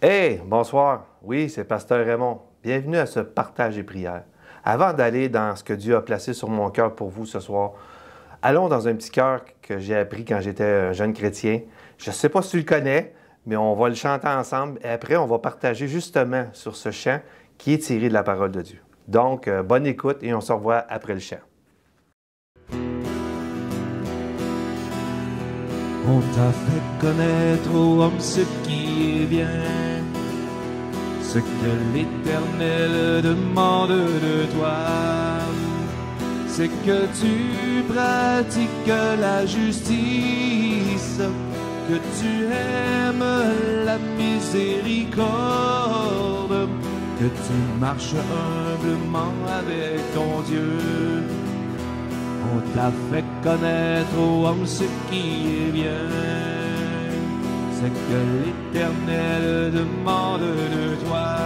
Hey, bonsoir. Oui, c'est Pasteur Raymond. Bienvenue à ce partage et prière. Avant d'aller dans ce que Dieu a placé sur mon cœur pour vous ce soir, allons dans un petit cœur que j'ai appris quand j'étais un jeune chrétien. Je ne sais pas si tu le connais, mais on va le chanter ensemble et après, on va partager justement sur ce chant qui est tiré de la parole de Dieu. Donc, bonne écoute et on se revoit après le chant. On t'a fait connaître, ô homme, ce qui est bien, ce que l'Éternel demande de toi, c'est que tu pratiques la justice, que tu aimes la miséricorde, que tu marches humblement avec ton Dieu. On t'a fait connaître, ô homme, ce qui est bien, c'est que l'Éternel demande de toi,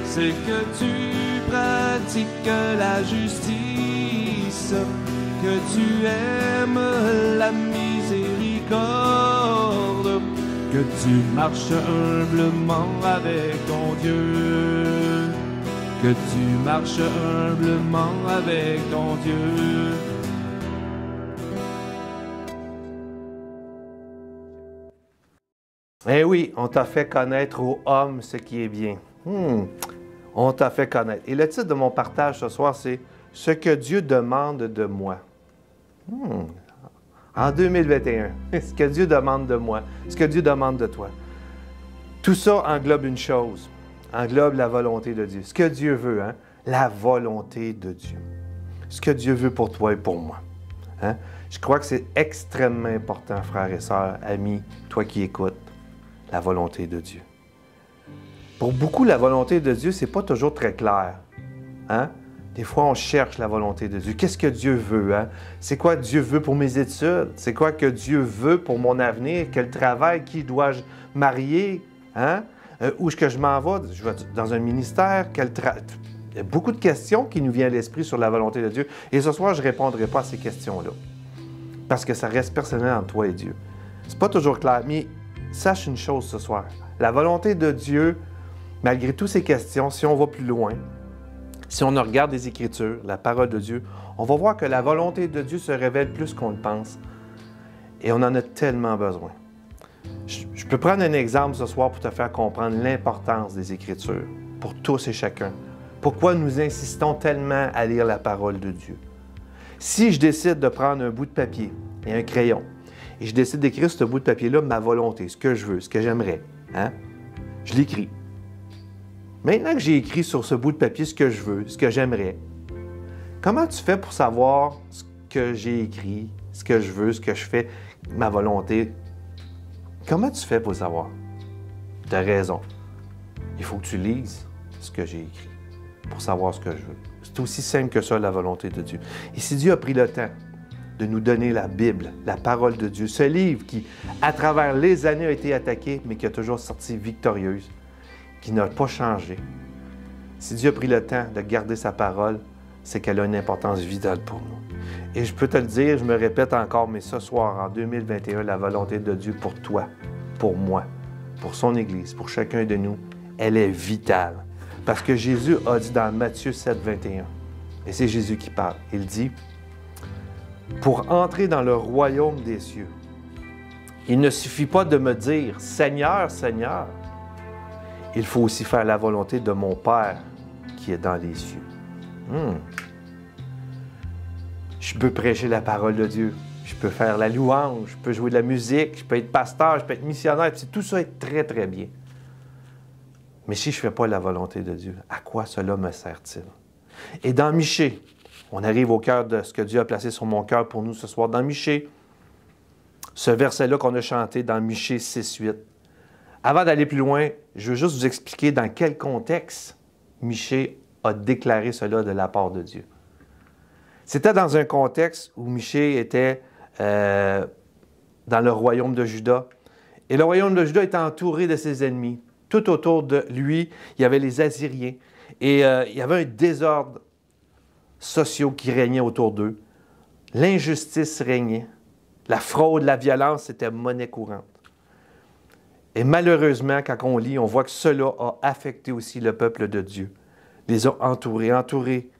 c'est que tu pratiques la justice, que tu aimes la miséricorde, que tu marches humblement avec ton Dieu. Que tu marches humblement avec ton Dieu. Eh oui, on t'a fait connaître aux hommes ce qui est bien. On t'a fait connaître. Et le titre de mon partage ce soir, c'est « Ce que Dieu demande de moi ». En 2021, ce que Dieu demande de moi, ce que Dieu demande de toi. Tout ça englobe une chose. Englobe la volonté de Dieu. Ce que Dieu veut, hein? La volonté de Dieu. Ce que Dieu veut pour toi et pour moi. Hein? Je crois que c'est extrêmement important, frères et sœurs, amis, toi qui écoutes, la volonté de Dieu. Pour beaucoup, la volonté de Dieu, c'est pas toujours très clair. Hein? Des fois, on cherche la volonté de Dieu. Qu'est-ce que Dieu veut? Hein? C'est quoi Dieu veut pour mes études? C'est quoi que Dieu veut pour mon avenir? Quel travail? Qui dois-je marier? Hein? Où est-ce que je m'en vais? Je vais dans un ministère? Il y a beaucoup de questions qui nous viennent à l'esprit sur la volonté de Dieu. Et ce soir, je ne répondrai pas à ces questions-là. Parce que ça reste personnel entre toi et Dieu. C'est pas toujours clair, mais sache une chose ce soir. La volonté de Dieu, malgré toutes ces questions, si on va plus loin, si on regarde les Écritures, la parole de Dieu, on va voir que la volonté de Dieu se révèle plus qu'on le pense. Et on en a tellement besoin. Je peux prendre un exemple ce soir pour te faire comprendre l'importance des Écritures pour tous et chacun. Pourquoi nous insistons tellement à lire la parole de Dieu. Si je décide de prendre un bout de papier et un crayon, et je décide d'écrire sur ce bout de papier-là ma volonté, ce que je veux, ce que j'aimerais, hein? Je l'écris. Maintenant que j'ai écrit sur ce bout de papier ce que je veux, ce que j'aimerais, comment tu fais pour savoir ce que j'ai écrit, ce que je veux, ce que je fais, ma volonté? Comment tu fais pour le savoir? Tu as raison. Il faut que tu lises ce que j'ai écrit pour savoir ce que je veux. C'est aussi simple que ça, la volonté de Dieu. Et si Dieu a pris le temps de nous donner la Bible, la parole de Dieu, ce livre qui, à travers les années, a été attaqué, mais qui a toujours sorti victorieuse, qui n'a pas changé. Si Dieu a pris le temps de garder sa parole, c'est qu'elle a une importance vitale pour nous. Et je peux te le dire, je me répète encore, mais ce soir, en 2021, la volonté de Dieu pour toi, pour moi, pour son Église, pour chacun de nous, elle est vitale. Parce que Jésus a dit dans Matthieu 7, 21, et c'est Jésus qui parle, il dit, « Pour entrer dans le royaume des cieux, il ne suffit pas de me dire, Seigneur, Seigneur, il faut aussi faire la volonté de mon Père qui est dans les cieux. » Je peux prêcher la parole de Dieu, je peux faire la louange, je peux jouer de la musique, je peux être pasteur, je peux être missionnaire, puis tout ça est très, très bien. Mais si je ne fais pas la volonté de Dieu, à quoi cela me sert-il? Et dans Michée, on arrive au cœur de ce que Dieu a placé sur mon cœur pour nous ce soir. Dans Michée, ce verset-là qu'on a chanté dans Michée 6-8. Avant d'aller plus loin, je veux juste vous expliquer dans quel contexte Michée a déclaré cela de la part de Dieu. C'était dans un contexte où Michée était dans le royaume de Juda. Et le royaume de Juda était entouré de ses ennemis. Tout autour de lui, il y avait les Assyriens. Et il y avait un désordre social qui régnait autour d'eux. L'injustice régnait. La fraude, la violence, c'était monnaie courante. Et malheureusement, quand on lit, on voit que cela a affecté aussi le peuple de Dieu. Les a entourés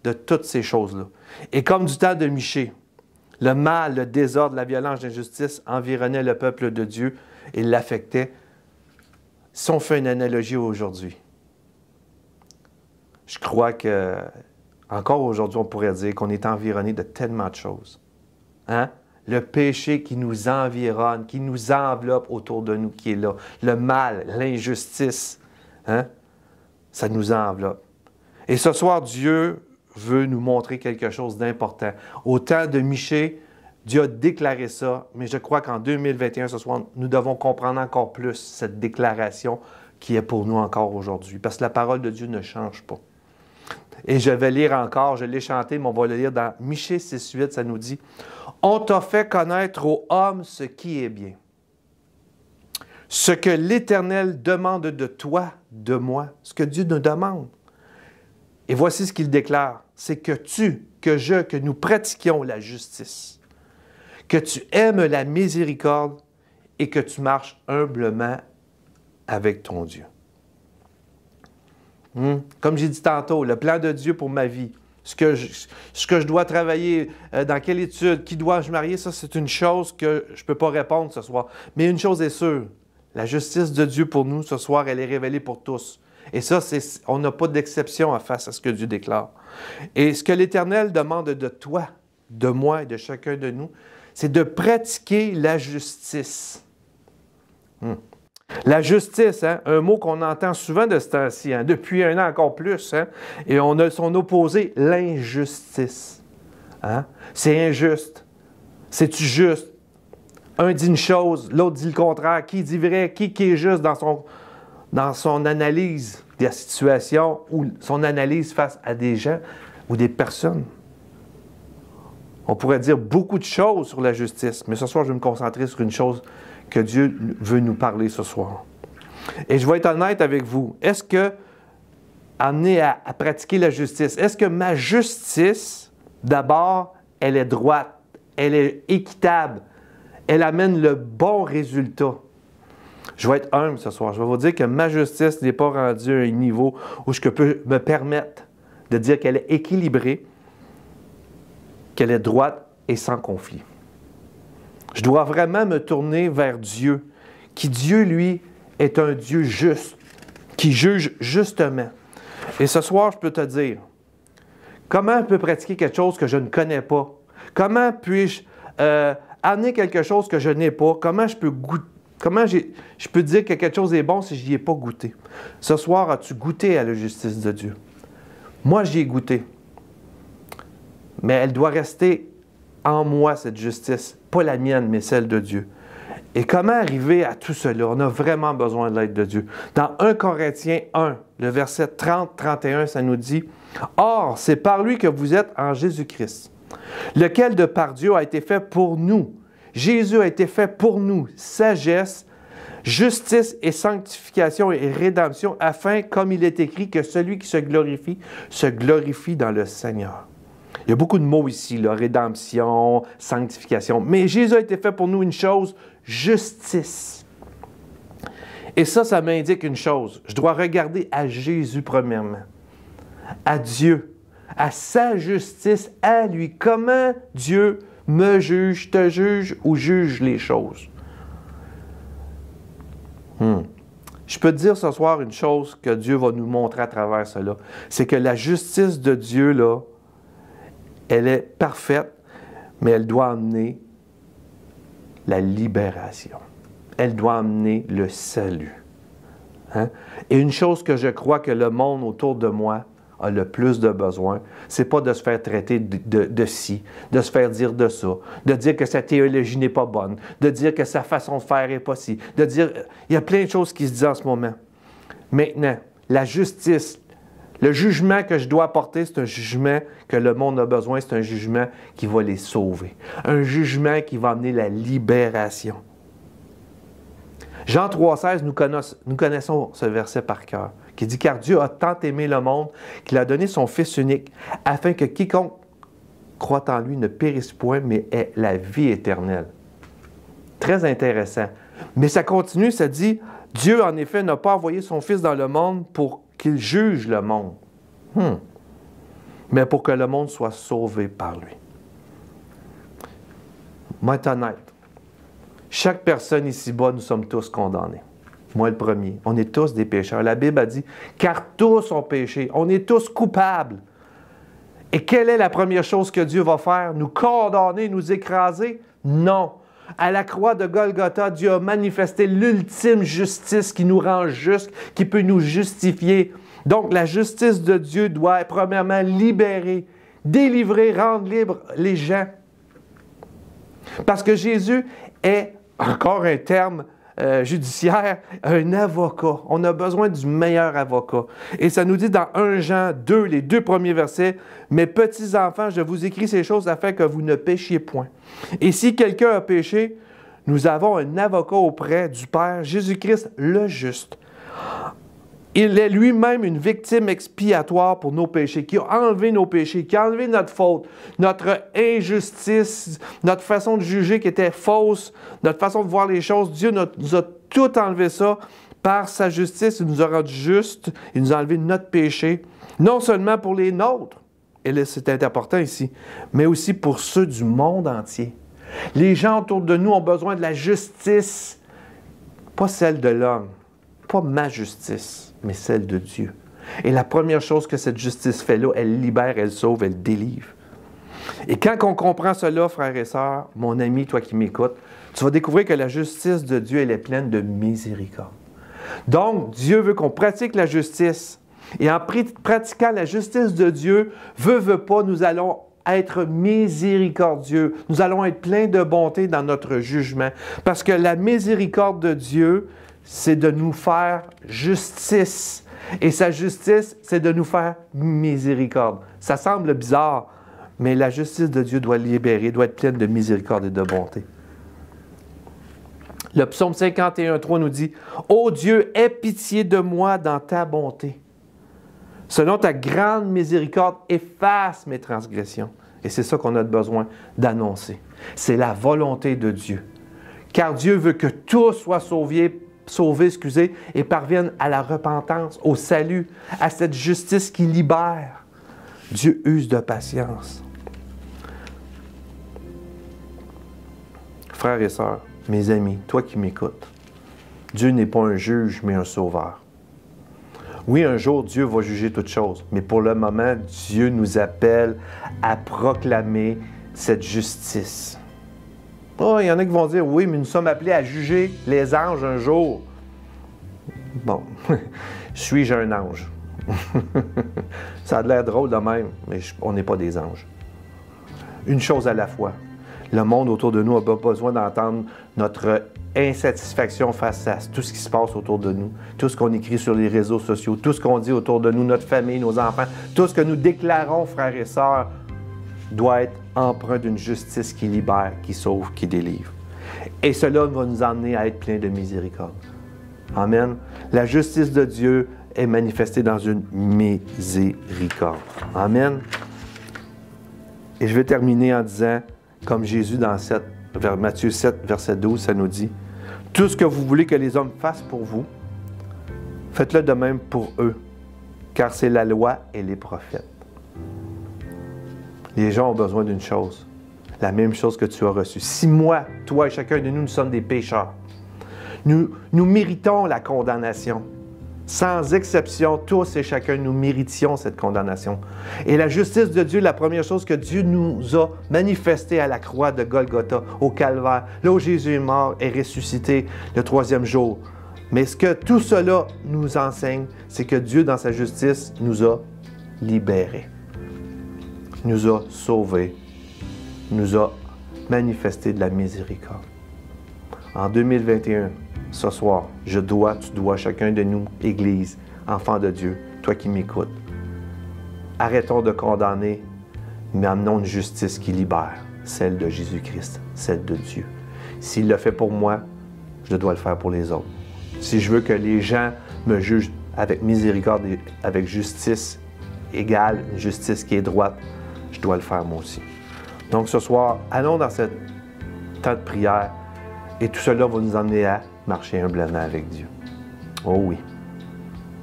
de toutes ces choses-là. Et comme du temps de Michée, le mal, le désordre, la violence, l'injustice environnaient le peuple de Dieu et l'affectaient. Si on fait une analogie aujourd'hui, je crois que encore aujourd'hui, on pourrait dire qu'on est environné de tellement de choses. Hein? Le péché qui nous environne, qui nous enveloppe autour de nous, qui est là. Le mal, l'injustice, hein? Ça nous enveloppe. Et ce soir, Dieu veut nous montrer quelque chose d'important. Au temps de Michée, Dieu a déclaré ça, mais je crois qu'en 2021, ce soir, nous devons comprendre encore plus cette déclaration qui est pour nous encore aujourd'hui. Parce que la parole de Dieu ne change pas. Et je vais lire encore, je l'ai chanté, mais on va le lire dans Michée 6,8, ça nous dit « On t'a fait connaître aux hommes ce qui est bien. Ce que l'Éternel demande de toi, de moi, ce que Dieu nous demande. Et voici ce qu'il déclare, c'est que nous pratiquions la justice, que tu aimes la miséricorde et que tu marches humblement avec ton Dieu. » Comme j'ai dit tantôt, le plan de Dieu pour ma vie, ce que je dois travailler, dans quelle étude, qui dois-je marier, ça c'est une chose que je ne peux pas répondre ce soir. Mais une chose est sûre, la justice de Dieu pour nous ce soir, elle est révélée pour tous. Et ça, on n'a pas d'exception face à ce que Dieu déclare. Et ce que l'Éternel demande de toi, de moi et de chacun de nous, c'est de pratiquer la justice. La justice, hein, un mot qu'on entend souvent de ce temps-ci, hein, depuis un an encore plus, hein, et on a son opposé, l'injustice. Hein? C'est injuste. C'est-tu juste? Un dit une chose, l'autre dit le contraire. Qui dit vrai? Qui est juste dans son analyse de la situation ou son analyse face à des gens ou des personnes? On pourrait dire beaucoup de choses sur la justice, mais ce soir, je vais me concentrer sur une chose que Dieu veut nous parler ce soir. Et je vais être honnête avec vous. Est-ce que, amené à pratiquer la justice, est-ce que ma justice, d'abord, elle est droite, elle est équitable, elle amène le bon résultat? Je vais être humble ce soir. Je vais vous dire que ma justice n'est pas rendue à un niveau où je peux me permettre de dire qu'elle est équilibrée, qu'elle est droite et sans conflit. Je dois vraiment me tourner vers Dieu, qui Dieu, lui, est un Dieu juste, qui juge justement. Et ce soir, je peux te dire, comment je peux pratiquer quelque chose que je ne connais pas? Comment puis-je amener quelque chose que je n'ai pas? Comment je peux goûter? Comment je peux dire que quelque chose est bon si je n'y ai pas goûté? Ce soir, as-tu goûté à la justice de Dieu? Moi, j'y ai goûté. Mais elle doit rester en moi, cette justice. Pas la mienne, mais celle de Dieu. Et comment arriver à tout cela? On a vraiment besoin de l'aide de Dieu. Dans 1 Corinthiens 1, le verset 30-31, ça nous dit « Or, c'est par lui que vous êtes en Jésus-Christ, lequel de par Dieu a été fait pour nous. Jésus a été fait pour nous, sagesse, justice et sanctification et rédemption, afin, comme il est écrit, que celui qui se glorifie dans le Seigneur. » Il y a beaucoup de mots ici, là, rédemption, sanctification. Mais Jésus a été fait pour nous une chose, justice. Et ça m'indique une chose. Je dois regarder à Jésus premièrement, à Dieu, à sa justice, à lui. Comment Dieu me juge, te juge ou juge les choses. Je peux te dire ce soir une chose que Dieu va nous montrer à travers cela. C'est que la justice de Dieu, là, elle est parfaite, mais elle doit amener la libération. Elle doit amener le salut. Hein? Et une chose que je crois que le monde autour de moi a le plus de besoin, c'est pas de se faire traiter de ci, de se faire dire de ça, de dire que sa théologie n'est pas bonne, de dire que sa façon de faire n'est pas ci, de dire... Il y a plein de choses qui se disent en ce moment. Maintenant, la justice, le jugement que je dois apporter, c'est un jugement que le monde a besoin, c'est un jugement qui va les sauver. Un jugement qui va amener la libération. Jean 3,16, nous connaissons ce verset par cœur, qui dit « Car Dieu a tant aimé le monde qu'il a donné son Fils unique, afin que quiconque croit en lui ne périsse point, mais ait la vie éternelle. » Très intéressant. Mais ça continue, ça dit, Dieu, en effet, n'a pas envoyé son Fils dans le monde pour qu'il juge le monde, mais pour que le monde soit sauvé par lui. Moi, être honnête, chaque personne ici-bas, nous sommes tous condamnés. Moi, le premier. On est tous des pécheurs. La Bible a dit, car tous ont péché. On est tous coupables. Et quelle est la première chose que Dieu va faire? Nous condamner, nous écraser? Non. À la croix de Golgotha, Dieu a manifesté l'ultime justice qui nous rend justes, qui peut nous justifier. Donc, la justice de Dieu doit, premièrement, libérer, délivrer, rendre libres les gens. Parce que Jésus est, encore un terme judiciaire, un avocat. On a besoin du meilleur avocat. Et ça nous dit dans 1 Jean 2, les 2 premiers versets, « Mes petits enfants, je vous écris ces choses afin que vous ne péchiez point. Et si quelqu'un a péché, nous avons un avocat auprès du Père, Jésus-Christ le juste. Il est lui-même une victime expiatoire pour nos péchés, qui a enlevé nos péchés, qui a enlevé notre faute, notre injustice, notre façon de juger qui était fausse, notre façon de voir les choses. Dieu nous a tout enlevé ça. Par sa justice, il nous a rendus justes, il nous a enlevé notre péché, non seulement pour les nôtres, et c'est important ici, mais aussi pour ceux du monde entier. Les gens autour de nous ont besoin de la justice, pas celle de l'homme, pas ma justice, mais celle de Dieu. Et la première chose que cette justice fait là, elle libère, elle sauve, elle délivre. Et quand on comprend cela, frères et sœurs, mon ami, toi qui m'écoutes, tu vas découvrir que la justice de Dieu, elle est pleine de miséricorde. Donc, Dieu veut qu'on pratique la justice. Et en pratiquant la justice de Dieu, veut pas, nous allons être miséricordieux. Nous allons être pleins de bonté dans notre jugement. Parce que la miséricorde de Dieu, c'est de nous faire justice. Et sa justice, c'est de nous faire miséricorde. Ça semble bizarre, mais la justice de Dieu doit libérer, doit être pleine de miséricorde et de bonté. Le psaume 51:3 nous dit « Ô Dieu, aie pitié de moi dans ta bonté. Selon ta grande miséricorde, efface mes transgressions. » Et c'est ça qu'on a besoin d'annoncer. C'est la volonté de Dieu. Car Dieu veut que tous soient sauvés, et parviennent à la repentance, au salut, à cette justice qui libère. Dieu use de patience. Frères et sœurs, mes amis, toi qui m'écoutes, Dieu n'est pas un juge, mais un sauveur. Oui, un jour, Dieu va juger toutes choses, mais pour le moment, Dieu nous appelle à proclamer cette justice. Oh, il y en a qui vont dire, oui, mais nous sommes appelés à juger les anges un jour. Bon, suis-je un ange? Ça a l'air drôle de même, mais on n'est pas des anges. Une chose à la fois. Le monde autour de nous n'a pas besoin d'entendre notre insatisfaction face à tout ce qui se passe autour de nous, tout ce qu'on écrit sur les réseaux sociaux, tout ce qu'on dit autour de nous, notre famille, nos enfants, tout ce que nous déclarons, frères et sœurs, doit être empreint d'une justice qui libère, qui sauve, qui délivre. Et cela va nous emmener à être pleins de miséricorde. Amen. La justice de Dieu est manifestée dans une miséricorde. Amen. Et je vais terminer en disant, comme Jésus dans Matthieu 7, verset 12, ça nous dit, « Tout ce que vous voulez que les hommes fassent pour vous, faites-le de même pour eux, car c'est la loi et les prophètes. » Les gens ont besoin d'une chose, la même chose que tu as reçue. Si moi, toi et chacun de nous, nous sommes des pécheurs, nous méritons la condamnation. Sans exception, tous et chacun, nous méritions cette condamnation. Et la justice de Dieu, la première chose que Dieu nous a manifestée à la croix de Golgotha, au Calvaire, là où Jésus est mort et ressuscité le 3e jour. Mais ce que tout cela nous enseigne, c'est que Dieu, dans sa justice, nous a libérés, nous a sauvés, nous a manifesté de la miséricorde. En 2021, ce soir, tu dois, chacun de nous, Église, enfants de Dieu, toi qui m'écoutes, arrêtons de condamner, mais amenons une justice qui libère, celle de Jésus-Christ, celle de Dieu. S'il le fait pour moi, je dois le faire pour les autres. Si je veux que les gens me jugent avec miséricorde et avec justice égale, une justice qui est droite, je dois le faire moi aussi. Donc ce soir, allons dans ce temps de prière et tout cela va nous emmener à marcher humblement avec Dieu. Oh oui.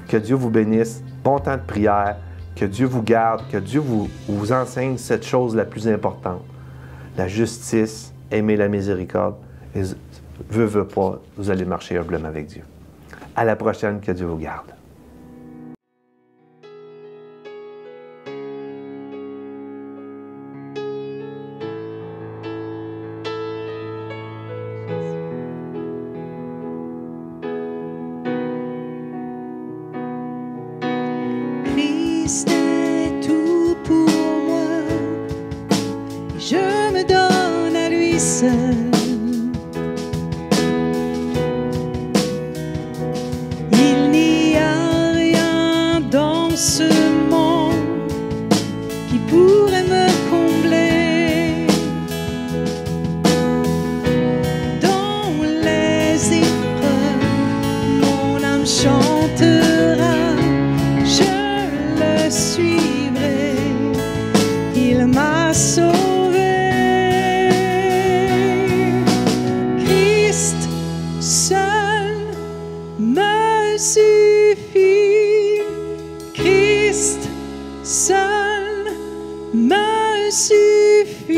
Que Dieu vous bénisse. Bon temps de prière. Que Dieu vous garde. Que Dieu vous enseigne cette chose la plus importante. La justice, aimer la miséricorde. Et veut pas, vous allez marcher humblement avec Dieu. À la prochaine. Que Dieu vous garde. Christ est tout pour moi, et je me donne à lui seul. Il n'y a rien dans ce monde qui pourrait me combler. Dans les épreuves, mon âme chantera. Suivrai, il m'a sauvé. Christ seul me suffit. Christ seul me suffit.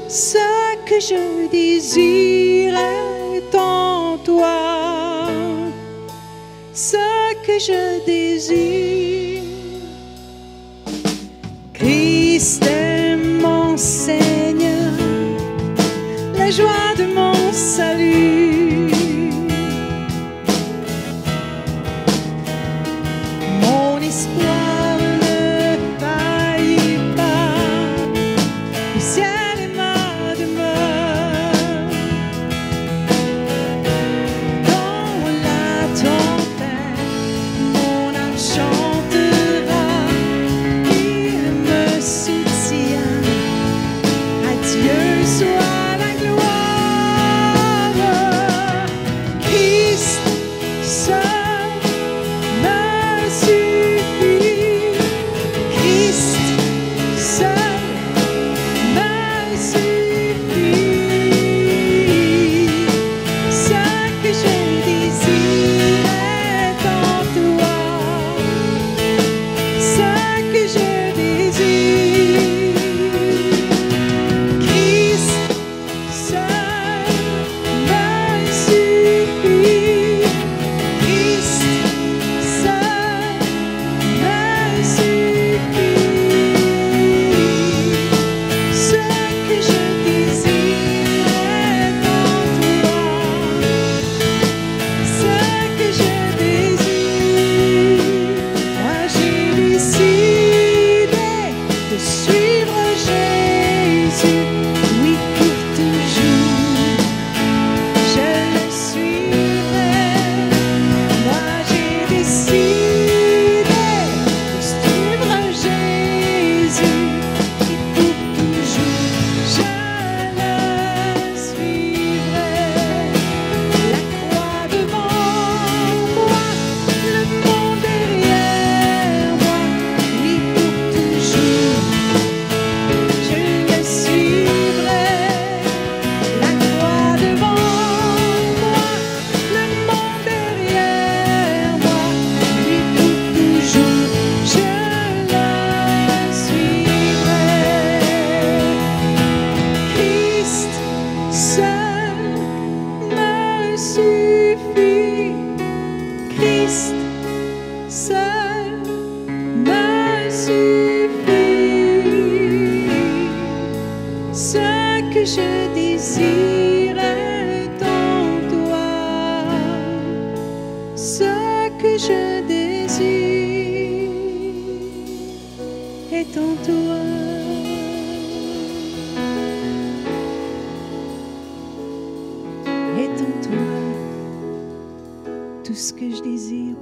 Ce que je désire est en toi. Ce que je désire. Christ est mon Seigneur, la joie de mon salut. Mon espoir ne faillit pas, le ciel est ma demeure. Dans la tempête, mon âme chantera, il me soutient. À Dieu soit la gloire. Christ seul me suffit. Christ seul me suffit. Ce que je désire est en toi. Ce que je désire. Christ seul me suffit. Christ seul me suffit. Ce que je désire est en toi. Ce que je désire. Moi j'ai décidé de suivre Jésus, oui pour toujours. Je le suivrai. Moi j'ai décidé de suivre Jésus, oui pour toujours. Je le suivrai. La croix devant moi, le monde derrière moi, oui pour toujours. Je le suivrai. La croix devant moi, le monde derrière moi, oui pour toujours. Je le suivrai. Christ seul me suffit. Christ seul me suffit. Ce que je désire est en toi. Ce que je désire est en toi. Est en toi. Tout ce que je désire.